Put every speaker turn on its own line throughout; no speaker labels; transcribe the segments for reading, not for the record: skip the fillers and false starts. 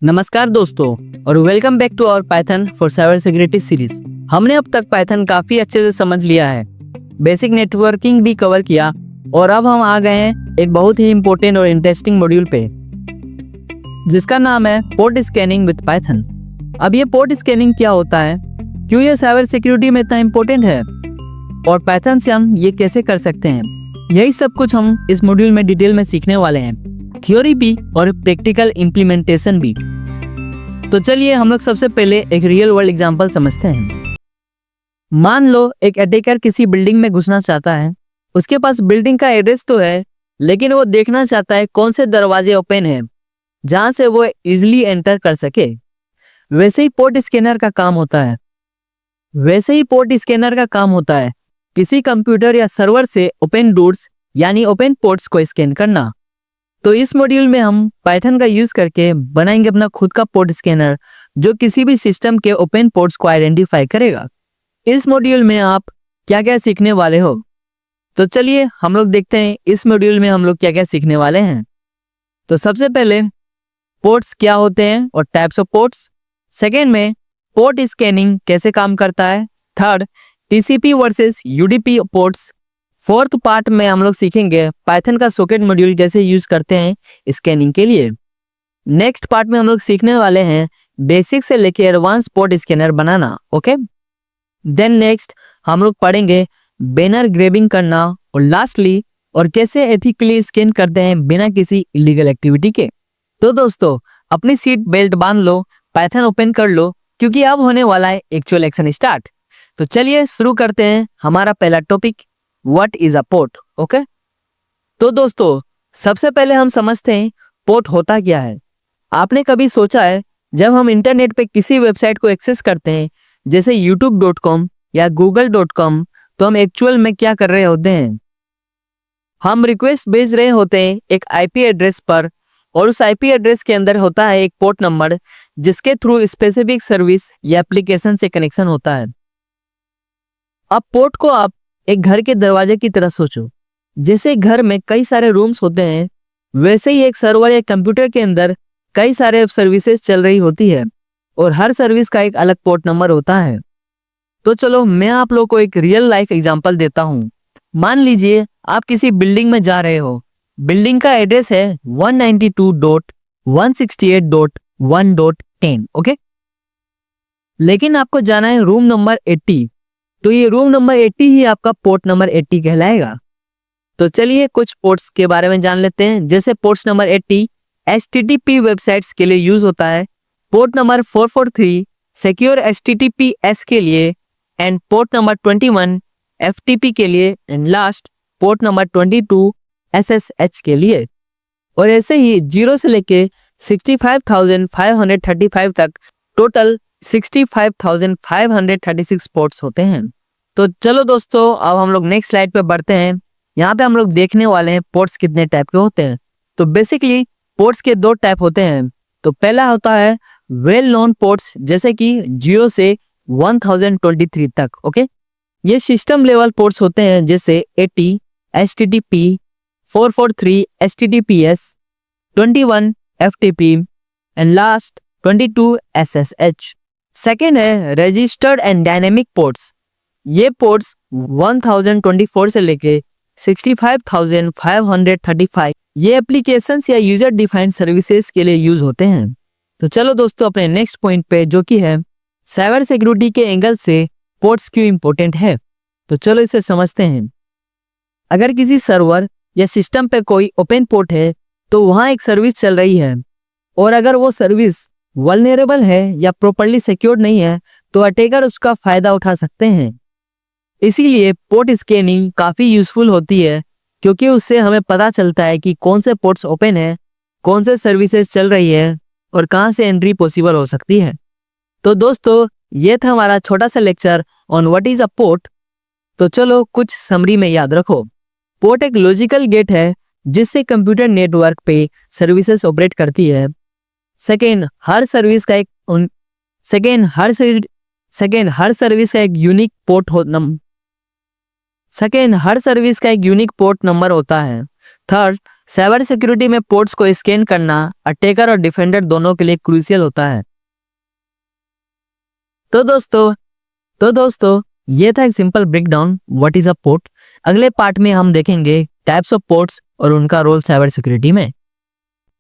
नमस्कार दोस्तों और welcome back to our Python for cyber security series. हमने अब तक पाइथन काफी अच्छे से समझ लिया है, बेसिक नेटवर्किंग भी कवर किया और अब हम आ गए हैं एक बहुत ही इंपॉर्टेंट और इंटरेस्टिंग मॉड्यूल पे जिसका नाम है पोर्ट स्कैनिंग विद पाइथन। अब ये पोर्ट स्कैनिंग क्या होता है, क्यों ये साइबर सिक्योरिटी में इतना इंपॉर्टेंट है और पाइथन से हम ये कैसे कर सकते हैं, यही सब कुछ हम इस मॉड्यूल में डिटेल में सीखने वाले हैं, थ्योरी भी और प्रैक्टिकल इम्प्लीमेंटेशन भी। तो चलिए हम लोग सबसे पहले एक रियल वर्ल्ड एग्जांपल समझते हैं। मान लो एक अटैकर किसी बिल्डिंग में घुसना चाहता है। उसके पास बिल्डिंग का एड्रेस तो है, लेकिन वो देखना चाहता है कौन से दरवाजे ओपन हैं जहां से वो इजिली एंटर कर सके। वैसे ही पोर्ट स्कैनर का काम होता है किसी कंप्यूटर या सर्वर से ओपन डोर्स यानी ओपन पोर्ट्स को स्कैन करना। तो इस मॉड्यूल में हम पाइथन का यूज करके बनाएंगे अपना खुद का पोर्ट स्कैनर जो किसी भी सिस्टम के ओपन पोर्ट्स को आइडेंटिफाई करेगा। इस मॉड्यूल में आप क्या क्या सीखने वाले हो, तो चलिए हम लोग देखते हैं इस मॉड्यूल में हम लोग क्या क्या सीखने वाले हैं। तो सबसे पहले पोर्ट्स क्या होते हैं और टाइप्स ऑफ पोर्ट्स। सेकेंड में पोर्ट स्कैनिंग कैसे काम करता है। Third TCP versus UDP ports. Fourth part में हम लोग सीखेंगे पाइथन का सॉकेट मॉड्यूल कैसे यूज करते हैं स्कैनिंग के लिए। नेक्स्ट पार्ट में हम लोग सीखने वाले हैं बेसिक से लेके एडवांस पोर्ट स्कैनर बनाना। ओके, देन नेक्स्ट हम लोग पढ़ेंगे बैनर ग्रेबिंग करना और लास्टली और कैसे एथिकली स्कैन करते हैं बिना किसी इलीगल एक्टिविटी के। तो दोस्तों अपनी सीट बेल्ट बांध लो, पाइथन ओपन कर लो, क्योंकि अब होने वाला है एक्चुअल एक्शन स्टार्ट। तो चलिए शुरू करते हैं हमारा पहला topic, what is a port. Okay, तो दोस्तों सबसे पहले हम समझते हैं पोर्ट होता क्या है। आपने कभी सोचा है जब हम इंटरनेट पे किसी वेबसाइट को एक्सेस करते हैं जैसे youtube.com या google.com, तो हम एक्चुअल में क्या कर रहे होते हैं, हम रिक्वेस्ट भेज रहे होते हैं एक आईपी एड्रेस पर और उस आईपी एड्रेस के अंदर होता है एक पोर्ट नंबर जिसके थ्रू स्पेसिफिक सर्विस या एप्लीकेशन से कनेक्शन होता है। अब पोर्ट को आप एक घर के दरवाजे की तरह सोचो। जैसे घर में कई सारे रूम्स होते हैं, वैसे ही एक सर्वर या कंप्यूटर के अंदर कई सारे सर्विसेज चल रही होती है और हर सर्विस का एक अलग पोर्ट नंबर होता है। तो चलो मैं आप लोगों को एक रियल लाइफ एग्जांपल देता हूँ। मान लीजिए आप किसी बिल्डिंग में जा रहे हो। बिल्डिंग का एड्रेस है 192.168.1.10। ओके, लेकिन आपको जाना है रूम नंबर 80, तो ये रूम नंबर 80 ही आपका पोर्ट नंबर 80 कहलाएगा। तो चलिए कुछ पोर्ट्स के बारे में जान लेते हैं। जैसे पोर्ट्स नंबर 80 HTTP वेबसाइट्स के लिए यूज होता है, पोर्ट नंबर 443 सिक्योर HTTPS के लिए, एंड पोर्ट नंबर 21 FTP के लिए, and last port number 22 SSH के लिए। और ऐसे ही 0 से लेके 65,535 तक टोटल 65,536 पोर्ट्स होते हैं। तो चलो दोस्तों अब हम लोग नेक्स्ट स्लाइड पे बढ़ते हैं। यहाँ पे हम लोग देखने वाले हैं पोर्ट्स कितने टाइप के होते हैं। तो बेसिकली पोर्ट्स के दो टाइप होते हैं। तो पहला होता है वेल नोन पोर्ट्स, जैसे कि 0 से 1023 तक। ओके, ये सिस्टम लेवल पोर्ट्स होते हैं जैसे 80 HTTP, 443 HTTPS, 21 FTP and last 22 SSH। Second है रजिस्टर्ड एंड डायनेमिक पोर्ट्स। ये पोर्ट्स 1024 से लेके 65,535 ये एप्लीकेशंस या यूजर डिफाइंड सर्विसेज के लिए यूज होते हैं। तो चलो दोस्तों अपने नेक्स्ट पॉइंट पे, जो कि है साइबर सिक्योरिटी के एंगल से पोर्ट्स क्यों इंपॉर्टेंट है, तो चलो इसे समझते हैं। अगर किसी सर्वर या सिस्टम पे कोई ओपन पोर्ट है तो वहां एक सर्विस चल रही है, और अगर वो सर्विस वल्नरेबल है या प्रॉपर्ली सिक्योर्ड नहीं है तो अटैकर उसका फायदा उठा सकते हैं। इसीलिए पोर्ट स्कैनिंग काफी यूजफुल होती है, क्योंकि उससे हमें पता चलता है कि कौन से पोर्ट्स ओपन है, कौन से सर्विसेज चल रही है और कहां से एंट्री पॉसिबल हो सकती है। तो दोस्तों ये था हमारा छोटा सा lecture on what is a port. तो चलो कुछ समरी में याद रखो। पोर्ट एक लॉजिकल गेट है जिससे कंप्यूटर नेटवर्क पे सर्विसेज ऑपरेट करती है। सेकेंड हर सर्विस का एक यूनिक पोर्ट नंबर होता है। थर्ड साइबर सिक्योरिटी में पोर्ट्स को स्कैन करना अटैकर और डिफेंडर दोनों के लिए क्रूशियल होता है। तो दोस्तों ये था एक simple breakdown what is a port. अगले पार्ट में हम देखेंगे टाइप्स ऑफ पोर्ट्स और उनका रोल साइबर सिक्योरिटी में।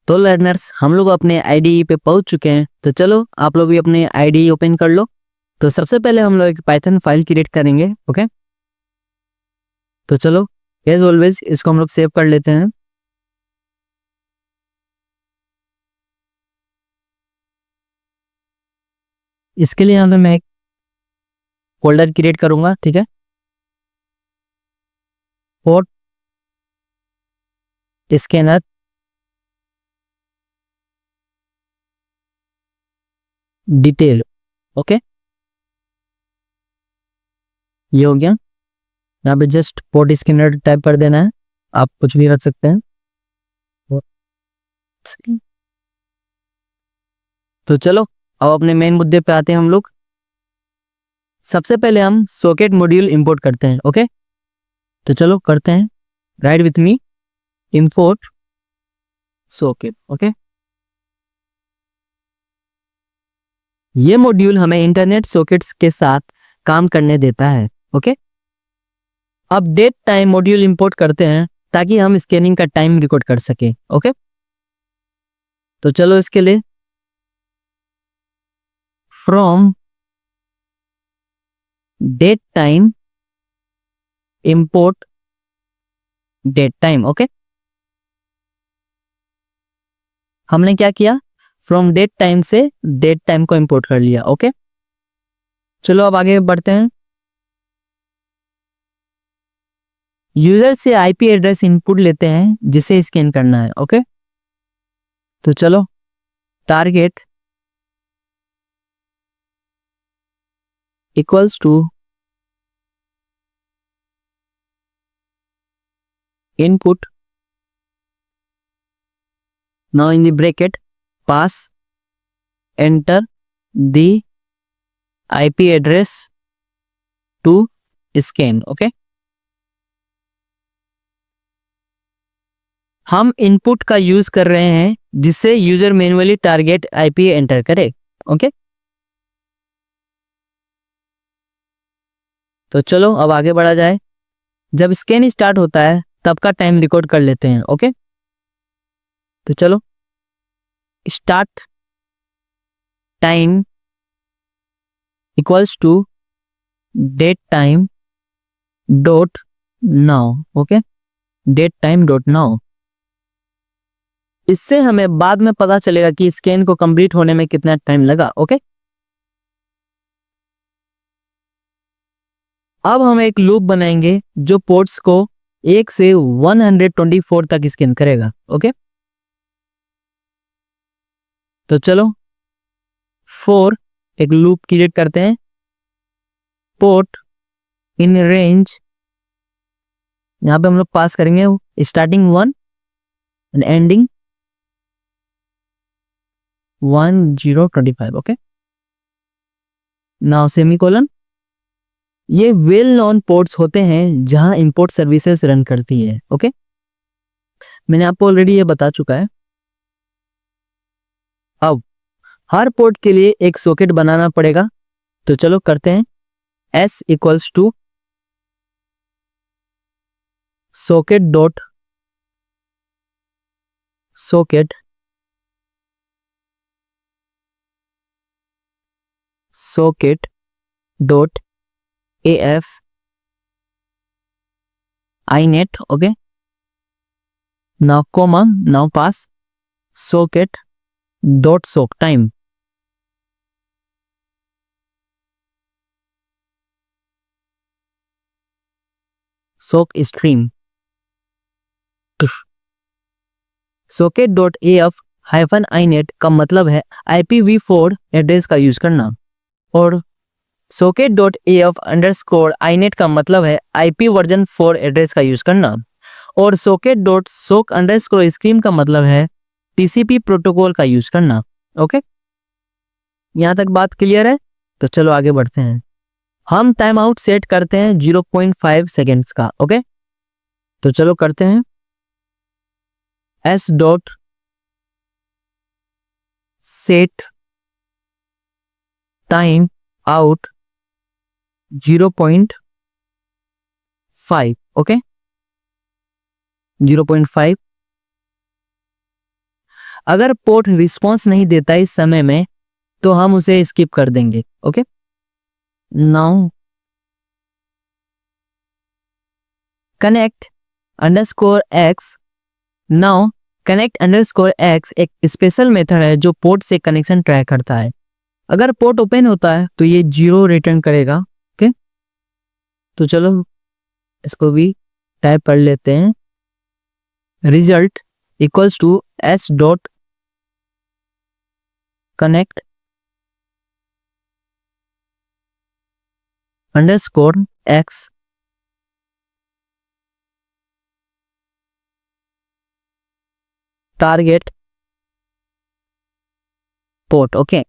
तो लर्नर्स, हम लोग अपने आईडीई पे पहुंच चुके हैं, तो चलो आप लोग भी अपने आईडीई ओपन कर लो। तो सबसे पहले हम लोग एक पाइथन फाइल क्रिएट करेंगे। ओके, तो चलो एज ऑलवेज इसको हम लोग सेव कर लेते हैं। इसके लिए यहाँ पे मैं एक फोल्डर क्रिएट करूंगा, ठीक है। पोर्ट स्कैनर डिटेल, ओके, ये हो गया। यहाँ पे जस्ट पोर्ट स्कैनर टाइप कर देना है, आप कुछ भी रख सकते हैं। तो चलो अब अपने मेन मुद्दे पे आते हैं हम लोग। सबसे पहले हम सॉकेट मॉड्यूल इंपोर्ट करते हैं। ओके, तो चलो करते हैं, right with me, import socket. Okay, ये मॉड्यूल हमें इंटरनेट सॉकेट्स के साथ काम करने देता है। ओके, अब डेट टाइम मॉड्यूल इंपोर्ट करते हैं ताकि हम स्कैनिंग का टाइम रिकॉर्ड कर सके। ओके, तो चलो इसके लिए from date time import date time. Okay, हमने क्या किया, फ्रॉम डेट टाइम से डेट टाइम को इंपोर्ट कर लिया। ओके, चलो अब आगे बढ़ते हैं। यूजर से आईपी एड्रेस इनपुट लेते हैं जिसे स्कैन करना है। ओके, तो चलो target equals to input, now in the bracket pass enter the IP address to scan। okay, हम इनपुट का यूज कर रहे हैं जिससे user manually target IP enter करे। ओके, तो चलो अब आगे बढ़ा जाए। जब स्कैन स्टार्ट होता है तब का टाइम रिकॉर्ड कर लेते हैं। ओके, तो चलो start time equals to date time dot now. Okay, date time dot now. इससे हमें बाद में पता चलेगा कि स्कैन को कंप्लीट होने में कितना टाइम लगा। ओके, अब हम एक लूप बनाएंगे जो पोर्ट्स को 1 से 124 तक स्कैन करेगा। ओके, तो चलो फॉर एक लूप क्रिएट करते हैं। पोर्ट इन रेंज, यहां पे हम लोग पास करेंगे starting 1 and ending 1025। Okay, now semicolon. ये वेल नोन पोर्ट्स होते हैं जहां इंपोर्ट सर्विसेज रन करती है। ओके, मैंने आपको ऑलरेडी ये बता चुका है। अब हर पोर्ट के लिए एक सॉकेट बनाना पड़ेगा, तो चलो करते हैं। s equals to socket dot socket socket dot AF inet। okay, now comma, now pass socket dot sock time। sock stream socket dot AF hyphen inet का मतलब है IPv4 एड्रेस का यूज करना, और socket dot AF underscore inet का मतलब है IP version 4 address का यूज करना, और socket dot sock underscore scream का मतलब है TCP प्रोटोकॉल का यूज करना। ओके, यहां तक बात क्लियर है? तो चलो आगे बढ़ते हैं। हम टाइम आउट सेट करते हैं 0.5 सेकेंड्स का। ओके, तो चलो करते हैं। S dot set time out 0.5, okay 0.5। अगर पोर्ट रिस्पॉन्स नहीं देता इस समय में तो हम उसे स्किप कर देंगे, okay. Now connect underscore x. Now connect underscore x एक स्पेशल मेथड है जो पोर्ट से कनेक्शन ट्रैक करता है। अगर पोर्ट ओपन होता है तो ये 0 रिटर्न करेगा, ओके। तो चलो इसको भी टाइप कर लेते हैं। Result equals to S dot connect underscore X target port, okay.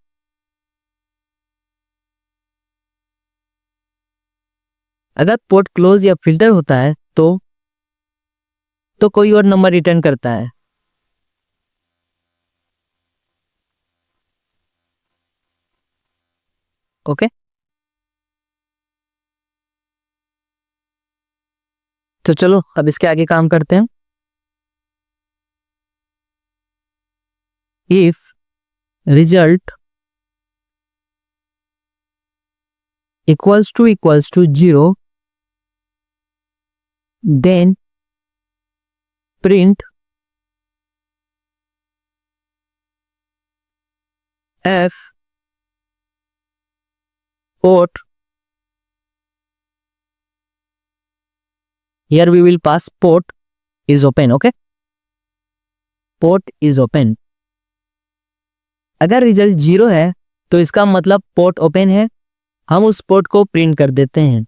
अगर पोर्ट क्लोज या फिल्टर होता है तो कोई और नंबर रिटर्न करता है, ओके। तो चलो अब इसके आगे काम करते हैं। If result equals to 0 then print F port. Here we will pass port is open, okay? Port is open. अगर रिजल्ट 0 है तो इसका मतलब पोर्ट ओपन है। हम उस पोर्ट को प्रिंट कर देते हैं।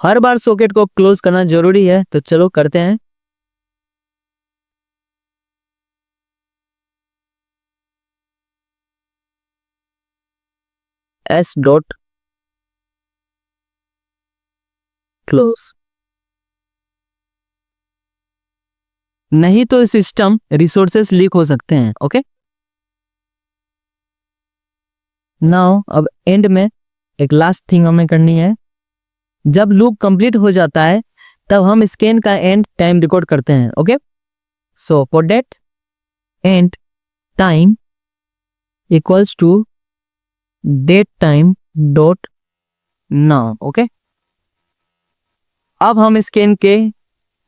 हर बार सॉकेट को क्लोज करना जरूरी है, तो चलो करते हैं। S dot close. नहीं तो सिस्टम रिसोर्सेस लीक हो सकते हैं, ओके। नाउ अब एंड में एक लास्ट थिंग हमें करनी है। जब लूप कंप्लीट हो जाता है तब हम स्कैन का एंड टाइम रिकॉर्ड करते हैं, okay. So for that end time equals to date time dot now, okay. अब हम स्कैन के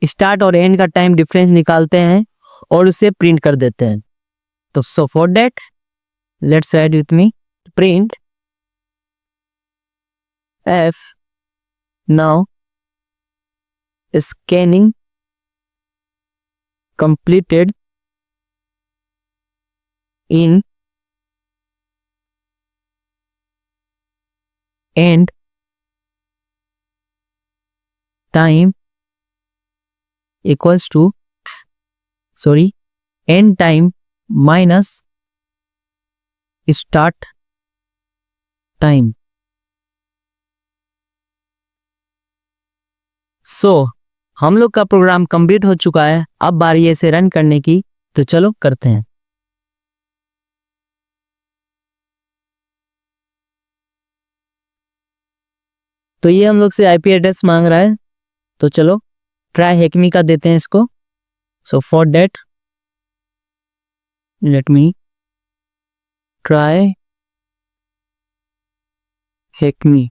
स्टार्ट और एंड का टाइम डिफरेंस निकालते हैं और उसे प्रिंट कर देते हैं। तो सो for that let's add with me print F now scanning completed in end time equals to end time minus start time. So हम लोग का प्रोग्राम कंप्लीट हो चुका है। अब बारी है इसे रन करने की, तो चलो करते हैं। तो ये हम लोग से आईपी एड्रेस मांग रहा है, तो चलो ट्राई हैकमी का देते हैं इसको। So for that let me try हैकमी।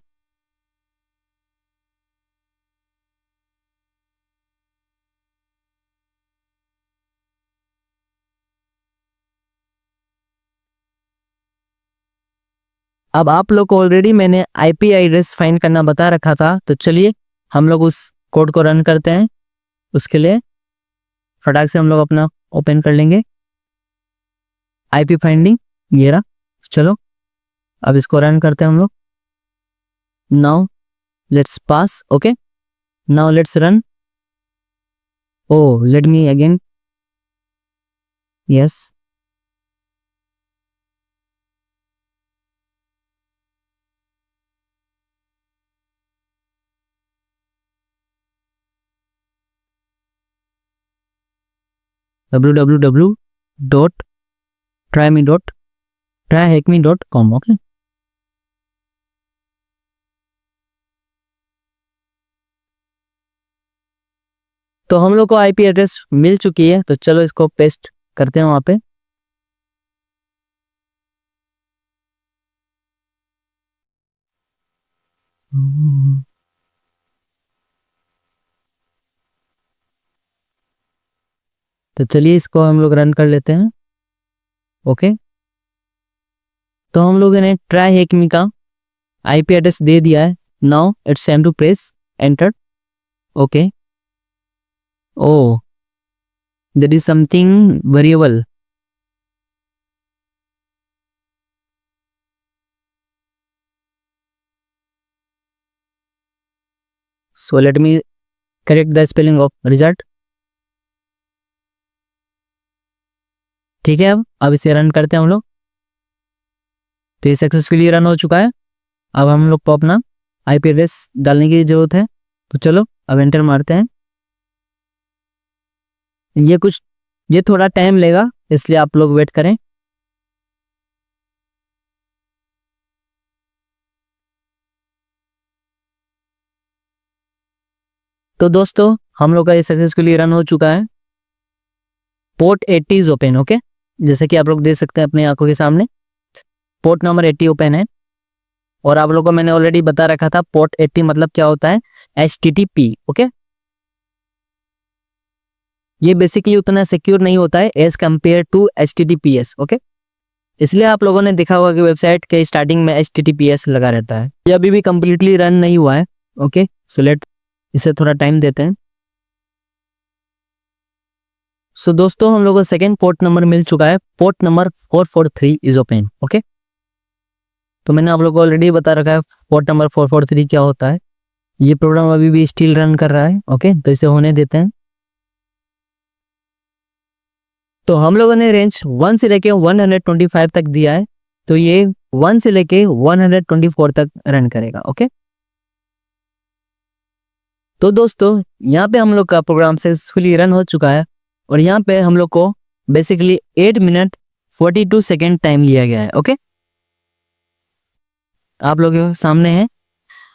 अब आप लोग को ऑलरेडी मैंने आईपी एड्रेस फाइंड करना बता रखा था, तो चलिए हम लोग उस कोड को रन करते हैं। उसके लिए फटाक से हम लोग अपना ओपन कर लेंगे आईपी फाइंडिंग, ये रहा। चलो अब इसको रन करते हैं हम लोग। Now let's pass, okay. Now let's run. Oh let me again, yes. www.tryhackme.com. Okay, तो हम लोग को आईपी एड्रेस मिल चुकी है, तो चलो इसको पेस्ट करते हैं वहां पे। तो चलिए इसको हम लोग रन कर लेते हैं। ओके, तो हम लोगों ने ट्राई हैकमी का आईपी एड्रेस दे दिया है। Now it's time to press enter. Okay, oh there is something variable. So let me correct the spelling of result. ठीक है, अब इसे रन करते हैं हम लोग। तो ये सक्सेसफुली रन हो चुका है। अब हम लोग को अपना आईपी एड्रेस डालने की जरूरत है, तो चलो अब एंटर मारते हैं। ये थोड़ा टाइम लेगा, इसलिए आप लोग वेट करें। तो दोस्तों हम लोग का ये सक्सेसफुली रन हो चुका है। Port 80 is open. ओके, जैसे कि आप लोग देख सकते हैं अपनी आंखों के सामने पोर्ट नंबर 80 ओपन है। और आप लोगों को मैंने ऑलरेडी बता रखा था पोर्ट 80 मतलब क्या होता है, HTTP। ओके, ये बेसिकली उतना सिक्योर नहीं होता है as compare to HTTPS। Okay, इसलिए आप लोगों ने देखा होगा कि वेबसाइट के स्टार्टिंग में HTTPS लगा रहता है। ये अभी भी कंप्लीटली रन नहीं हुआ है। ओके, सो लेट इसे थोड़ा टाइम देते हैं। सो दोस्तों हम लोगों को सेकेंड पोर्ट नंबर मिल चुका है। Port number 443 is open. Okay, तो मैंने आप लोगों को ऑलरेडी बता रखा है पोर्ट नंबर 443 क्या होता है। ये प्रोग्राम अभी भी स्टिल रन कर रहा है। ओके, तो इसे होने देते हैं। तो हम लोगों ने रेंज 1 से लेके 125 तक दिया है, तो ये 1 से लेके 124 तक रन करेगा। ओके, तो दोस्तों यहाँ पे हम लोग का प्रोग्राम सक्सेसफुली रन हो चुका है। और यहाँ पे हम लोग को बेसिकली 8 मिनट 42 सेकेंड टाइम लिया गया है। ओके, आप लोगों के सामने है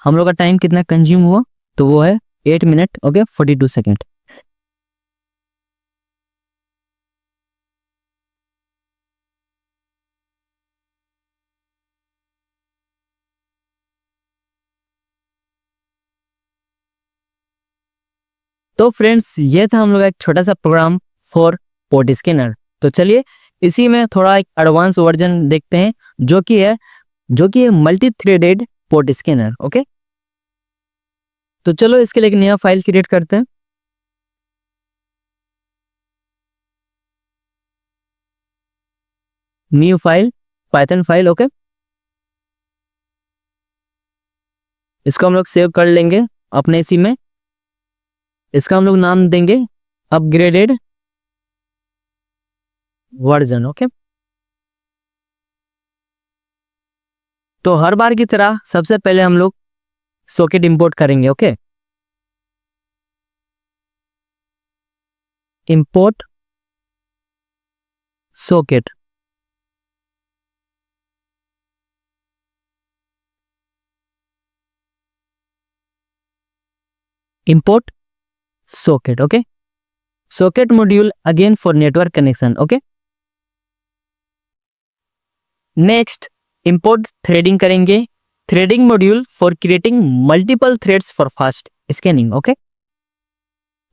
हम लोग का टाइम कितना कंज्यूम हुआ, तो वो है 8 मिनट 42 सेकेंड। तो फ्रेंड्स ये था हम लोग का एक छोटा सा प्रोग्राम फॉर पोर्ट स्कैनर। तो चलिए इसी में थोड़ा एक एडवांस वर्जन देखते हैं जो कि है multi threaded port scanner. Okay, तो चलो इसके लिए एक नया फाइल क्रिएट करते हैं। New file, Python file. Okay, इसको हम लोग सेव कर लेंगे अपने इसी में। इसका हम लोग नाम देंगे अपग्रेडेड वर्जन। ओके, तो हर बार की तरह सबसे पहले हम लोग सॉकेट इंपोर्ट करेंगे। Okay, import socket. Import socket. Okay, socket module again for network connection. Okay, next import threading करेंगे। Threading module for creating multiple threads for fast scanning. Okay,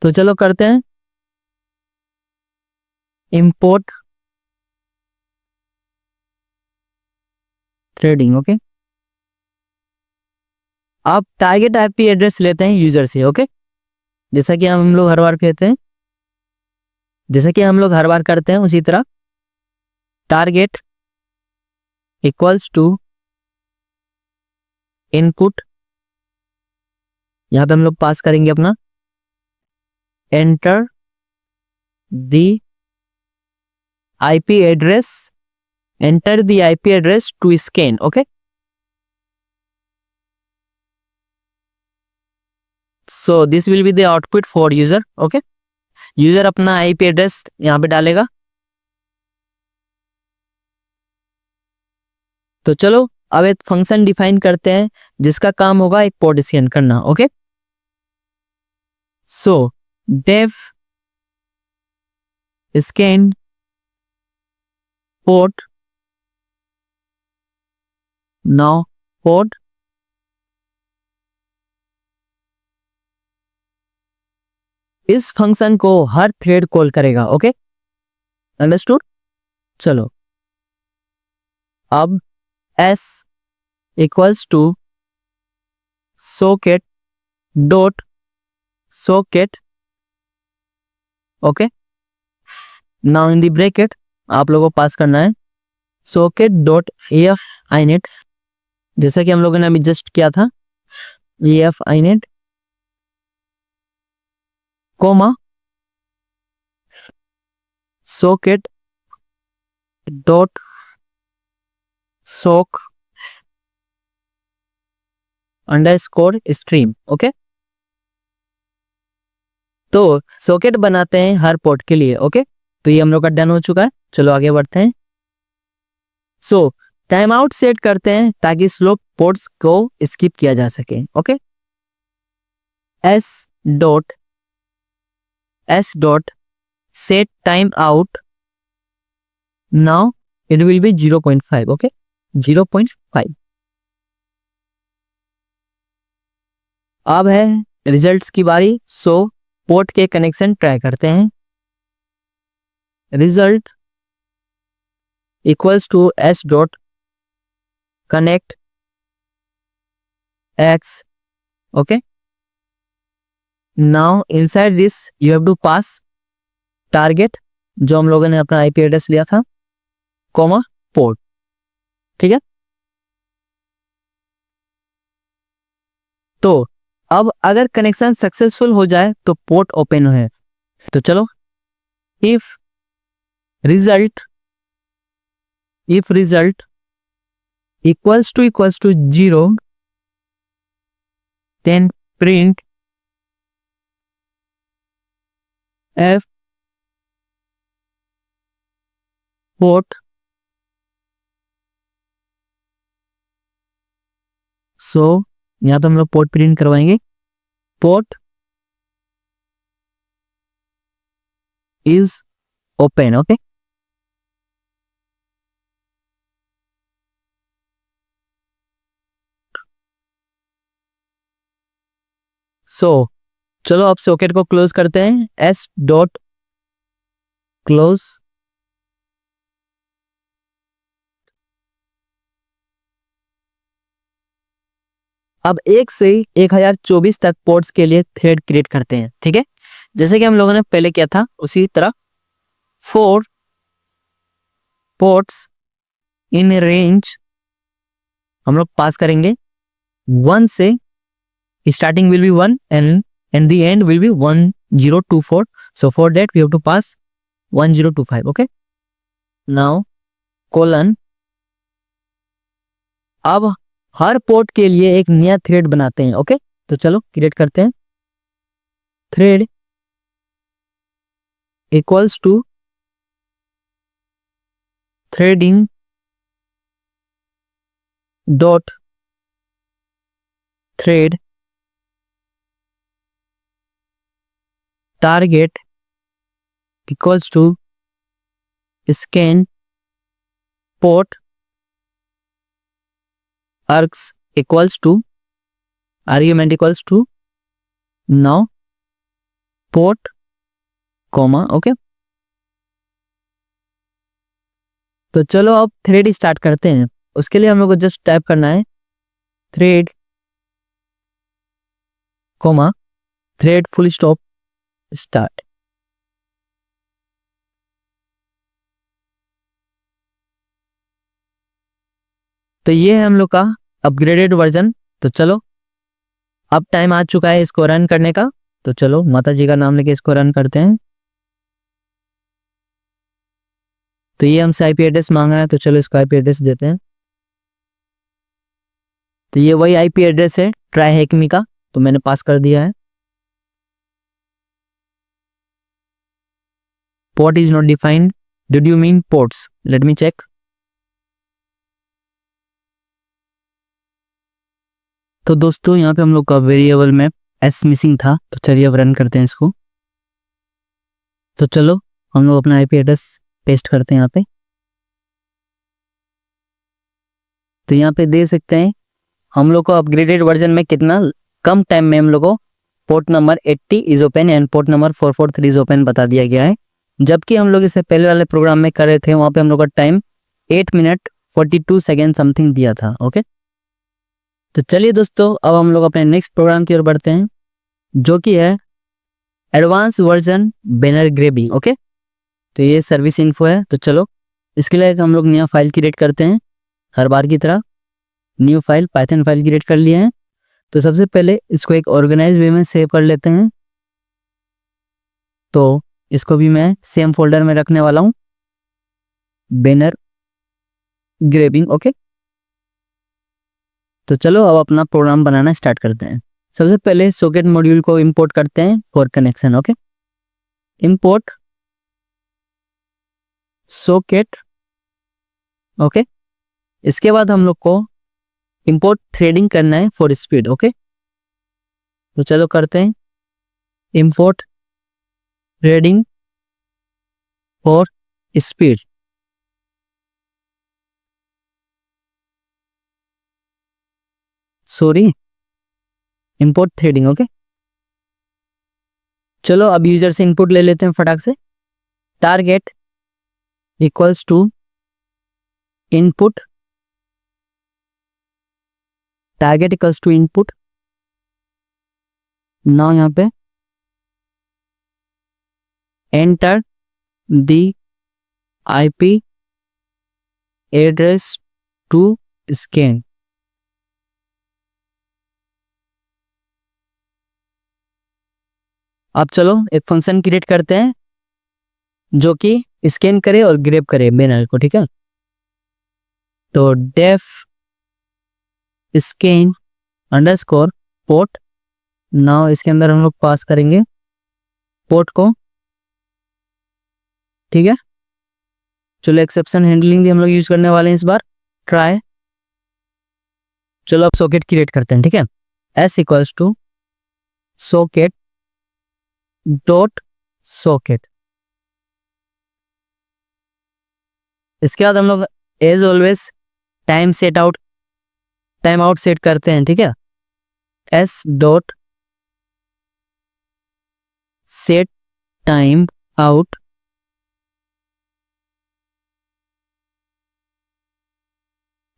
तो चलो करते हैं इंपोर्ट थ्रेडिंग। ओके, आप target IP address लेते हैं user से। Okay, जैसा कि हम लोग हर बार कहते हैं, जैसा कि हम लोग हर बार करते हैं उसी तरह टारगेट इक्वल्स टू इनपुट। यहां पे हम लोग पास करेंगे अपना enter the IP address, enter the IP address to scan. Okay, so this will be the output for user. Okay, user अपना आईपी एड्रेस यहाँ पे डालेगा। तो चलो अब एक फंक्शन डिफाइन करते हैं जिसका काम होगा एक पोर्ट स्कैन करना। Okay, so def scan port, now port इस फंक्शन को हर थ्रेड कॉल करेगा। Okay, understood. चलो अब s equals to socket dot socket। Okay, now in the bracket आप लोगों को पास करना है socket डॉट af inet, जैसा कि हम लोगों ने अभी जस्ट किया था, af inet comma socket dot sock underscore stream. Okay, तो सॉकेट बनाते हैं हर पोर्ट के लिए। ओके, तो ये हम लोग का डन हो चुका है। चलो आगे बढ़ते हैं। सो टाइम आउट सेट करते हैं ताकि स्लो पोर्ट्स को स्किप किया जा सके। Okay, S dot set time out, now it will be 0.5। Okay, 0.5। अब है रिजल्ट्स की बारी। सो पोर्ट के कनेक्शन ट्राई करते हैं। Result equals to S dot connect X. Okay, now inside this you have to pass target, जो हम लोगों ने अपना आईपी एड्रेस लिया था, कॉमा पोर्ट। ठीक है, तो अब अगर कनेक्शन सक्सेसफुल हो जाए तो पोर्ट ओपन है। तो चलो if result equals to 0, then print f port। So यहाँ पे हम लोग पोर्ट प्रिंट करवाएंगे, port is open. Okay, so चलो अब सॉकेट को क्लोज करते हैं, एस डॉट क्लोज। अब 1 से 1024 तक पोर्ट्स के लिए थ्रेड क्रिएट करते हैं। ठीक है, जैसे कि हम लोगों ने पहले किया था उसी तरह 4 पोर्ट्स इन रेंज हम लोग पास करेंगे 1 से, starting will be 1 and the end will be 1024। so for that we have to pass 1025। okay, now colon। अब हर पोर्ट के लिए एक नया थ्रेड बनाते हैं। ओके, तो चलो क्रिएट करते हैं। Thread equals to threading dot thread target equals to scan port args equals to argument equals to now port comma। Okay, तो चलो अब थ्रेड स्टार्ट करते हैं। उसके लिए हम लोग को जस्ट टाइप करना है thread comma thread full stop start. तो ये है हम लोग का अपग्रेडेड वर्जन। तो चलो अब टाइम आ चुका है इसको रन करने का। तो चलो माता जी का नाम लेके इसको रन करते हैं। तो ये हमसे आईपी एड्रेस मांग रहा है, तो चलो इसको आईपी एड्रेस देते हैं। तो ये वही आईपी एड्रेस है ट्राई हैकमी का, तो मैंने पास कर दिया है। port is not defined. Did you mean ports? Let me check. तो दोस्तों यहाँ पे हम लोग का वेरिएबल में s मिसिंग था, तो चलिए अब रन करते हैं इसको। तो चलो हम लोग अपना IP एड्रेस पेस्ट करते हैं यहाँ पे। तो यहाँ पे दे सकते हैं हम लोग को अपग्रेडेड वर्जन में कितना कम टाइम में हम लोग को port number 80 is open and port number 443 is open बता दिया गया है। जबकि हम लोग इसे पहले वाले प्रोग्राम में कर रहे थे, वहाँ पे हम लोग का टाइम 8 मिनट 42 सेकेंड समथिंग दिया था। ओके, तो चलिए दोस्तों अब हम लोग अपने नेक्स्ट प्रोग्राम की ओर बढ़ते हैं, जो कि है advance version banner grabbing. Okay, तो ये सर्विस इन्फो है। तो चलो इसके लिए हम लोग नया फाइल क्रिएट करते हैं, हर बार की तरह new file Python file create कर लिए हैं। तो सबसे पहले इसको एक ऑर्गेनाइज वे में सेव कर लेते हैं। तो इसको भी मैं सेम फोल्डर में रखने वाला हूँ, बैनर ग्रेबिंग। ओके, तो चलो अब अपना प्रोग्राम बनाना स्टार्ट करते हैं। सबसे पहले सॉकेट मॉड्यूल को इंपोर्ट करते हैं for connection. Okay, import socket. Okay, इसके बाद हम लोग को इंपोर्ट थ्रेडिंग करना है फॉर स्पीड। ओके, तो चलो करते हैं import threading for speed. Sorry, import threading. Okay, चलो अब यूजर से इनपुट ले लेते हैं फटाक से। Target equals to input, target equals to input. Now यहाँ पे enter the IP address to scan. अब चलो एक फंक्शन क्रिएट करते हैं जो कि स्कैन करे और ग्रैब करे बैनर को। ठीक है, तो def scan underscore port. Now इसके अंदर हम लोग पास करेंगे पोर्ट को। ठीक है, चलो एक्सेप्शन हैंडलिंग भी हम लोग यूज करने वाले हैं इस बार। ट्राई। चलो अब सॉकेट क्रिएट करते हैं। ठीक है, s equals to socket dot socket. इसके बाद हम लोग as always time out set करते हैं। ठीक है, s dot set time out.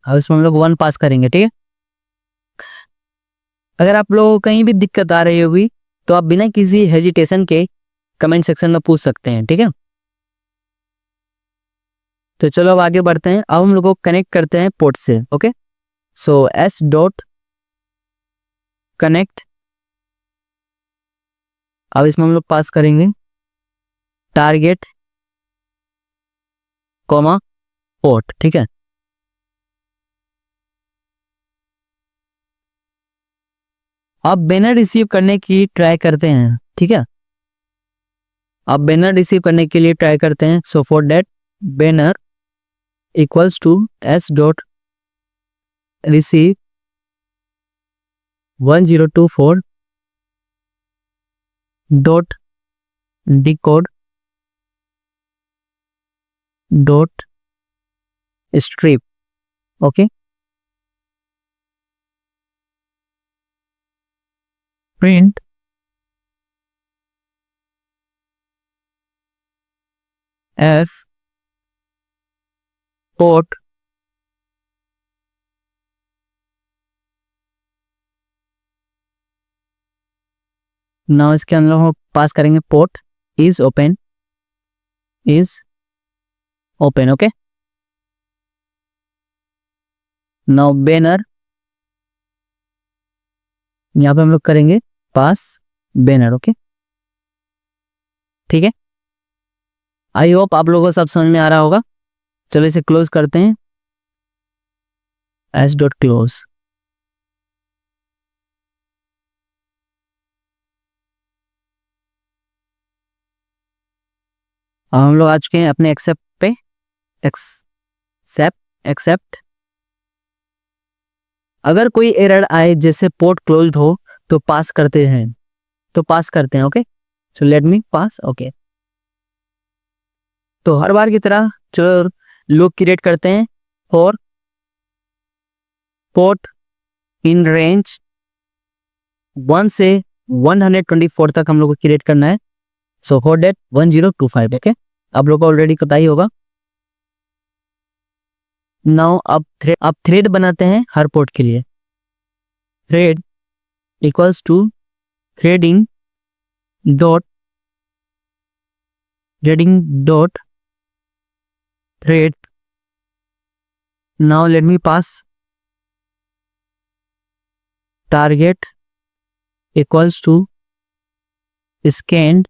अब इसमें हम लोग 1 पास करेंगे। ठीक है, अगर आप लोगों को कहीं भी दिक्कत आ रही होगी तो आप बिना किसी हेजिटेशन के कमेंट सेक्शन में पूछ सकते हैं। ठीक है, तो चलो अब आगे बढ़ते हैं। अब हम लोग को कनेक्ट करते हैं पोर्ट से। ओके, सो s डॉट कनेक्ट। अब इसमें हम लोग पास करेंगे टारगेट कॉमा पोर्ट। ठीक है, अब बैनर रिसीव करने की ट्राई करते हैं। ठीक है, अब बैनर रिसीव करने के लिए ट्राई करते हैं। So for that banner equals to s dot receive 1024 dot decode dot strip. Okay, print f port now इसके अंदर हम पास करेंगे port is open okay. Now banner यहाँ पे हम लोग करेंगे पास बैनर। ओके, ठीक है, आई होप आप लोगों को सब समझ में आ रहा होगा। चलो इसे क्लोज करते हैं, s डॉट क्लोज। अब हम लोग आ चुके हैं अपने एक्सेप्ट पे। एक्सेप्ट। अगर कोई एरर आए जैसे पोर्ट क्लोज्ड हो तो पास करते हैं ओके। सो लेट मी पास ओके। तो हर बार की तरह चलो लूप क्रिएट करते हैं फॉर पोर्ट इन रेंज 1 से 124 तक हम लोग को क्रिएट करना है। So for that 1025 okay. आप लोग को ऑलरेडी पता ही होगा। नाउ अब थ्रेड बनाते हैं हर पोर्ट के लिए। Thread equals to threading dot thread. Now let me pass target equals to scanned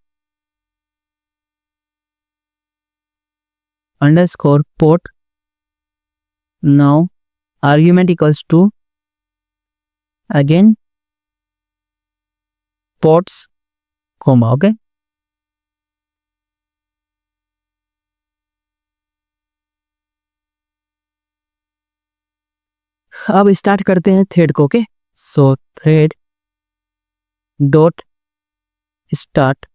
underscore port. Now argument equals to again ports comma okay. अब स्टार्ट करते हैं थ्रेड को ओके। सो थ्रेड डॉट स्टार्ट।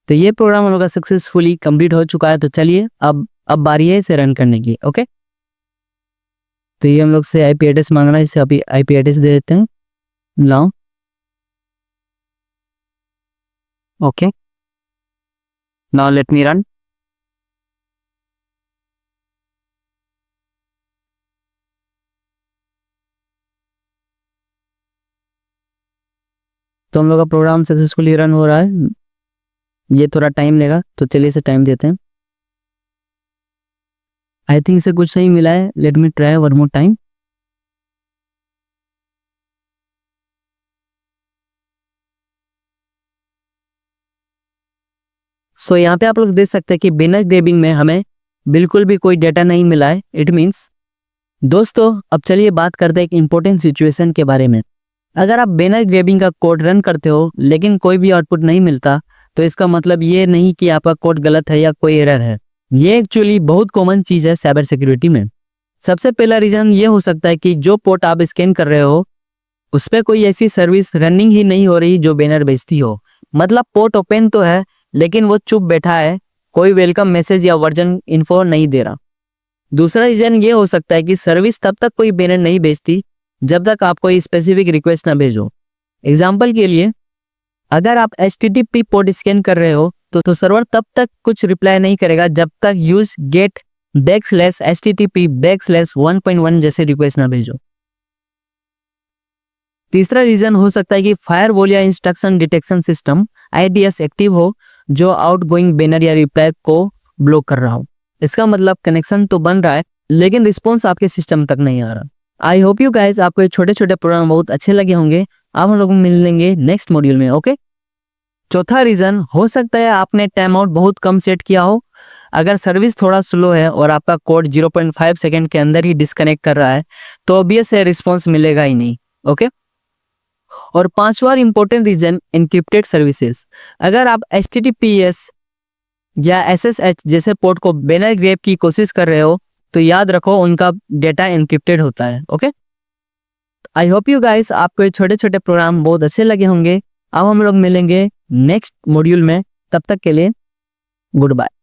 तो ये programme हम लोग का successfully complete हो चुका है। तो चलिए अब बारी है इसे रन करने की ओके। तो ये हम लोग से आईपी एड्रेस मांग रहा है, इसे अभी आईपी एड्रेस दे देते हैं। Now okay. नाउ लेट मी रन। तो हम लोग का प्रोग्राम सक्सेसफुली रन हो रहा है। ये थोड़ा टाइम लेगा तो चलिए इसे टाइम देते हैं। आई थिंक इसे कुछ सही मिला है। Let me try one more time. So यहाँ पे आप लोग देख सकते हैं कि बिना ग्रेबिंग में हमें बिल्कुल भी कोई डेटा नहीं मिला है। इट मीन्स दोस्तों अब चलिए बात करते हैं एक इम्पोर्टेंट सिचुएशन के बारे में। अगर आप बिना ग्रेबिंग का कोड रन करते हो लेकिन कोई भी आउटपुट नहीं मिलता तो इसका मतलब ये नहीं कि आपका कोड गलत है या कोई एरर है। ये एक्चुअली बहुत कॉमन चीज है साइबर सिक्योरिटी में। सबसे पहला रीजन ये हो सकता है कि जो पोर्ट आप स्कैन कर रहे हो उस पर कोई ऐसी सर्विस रनिंग ही नहीं हो रही जो बैनर बेचती हो। मतलब पोर्ट ओपन तो है लेकिन वो चुप बैठा है, कोई वेलकम मैसेज या वर्जन इन्फो नहीं दे रहा। दूसरा रीजन ये हो सकता है कि सर्विस तब तक कोई बैनर नहीं भेजती जब तक आप कोई स्पेसिफिक रिक्वेस्ट ना भेजो। एग्जाम्पल के लिए अगर आप HTTP पोर्ट स्कैन कर रहे हो तो सर्वर तब तक कुछ रिप्लाई नहीं करेगा जब तक यूज गेट /HTTP/1.1 जैसे रिक्वेस्ट ना भेजो। तीसरा रीजन हो सकता है कि फायरवॉल या instruction detection system IDS active हो जो आउटगोइंग बैनर या रिप्लाई को ब्लॉक कर रहा हो। इसका मतलब कनेक्शन तो बन रहा है लेकिन रिस्पॉन्स आपके सिस्टम तक नहीं आ रहा। आई होप यू गाइज आपको ये छोटे छोटे प्रोग्राम बहुत अच्छे लगे होंगे। अब हम लोग मिल लेंगे नेक्स्ट मॉड्यूल में ओके। चौथा रीजन हो सकता है आपने टाइम आउट बहुत कम सेट किया हो। अगर सर्विस थोड़ा स्लो है और आपका कोड 0.5 सेकेंड के अंदर ही डिस्कनेक्ट कर रहा है तो ऑब्वियस है रिस्पॉन्स मिलेगा ही नहीं ओके। और पांचवा इंपॉर्टेंट रीजन एनक्रिप्टेड सर्विसेज। अगर आप HTTPS या SSH जैसे पोर्ट को बैनर ग्रेब की कोशिश कर रहे हो तो याद रखो उनका डेटा एनक्रिप्टेड होता है okay. I hope you guys आपको ये छोटे छोटे प्रोग्राम बहुत अच्छे लगे होंगे। अब हम लोग मिलेंगे नेक्स्ट मॉड्यूल में, तब तक के लिए गुड बाय।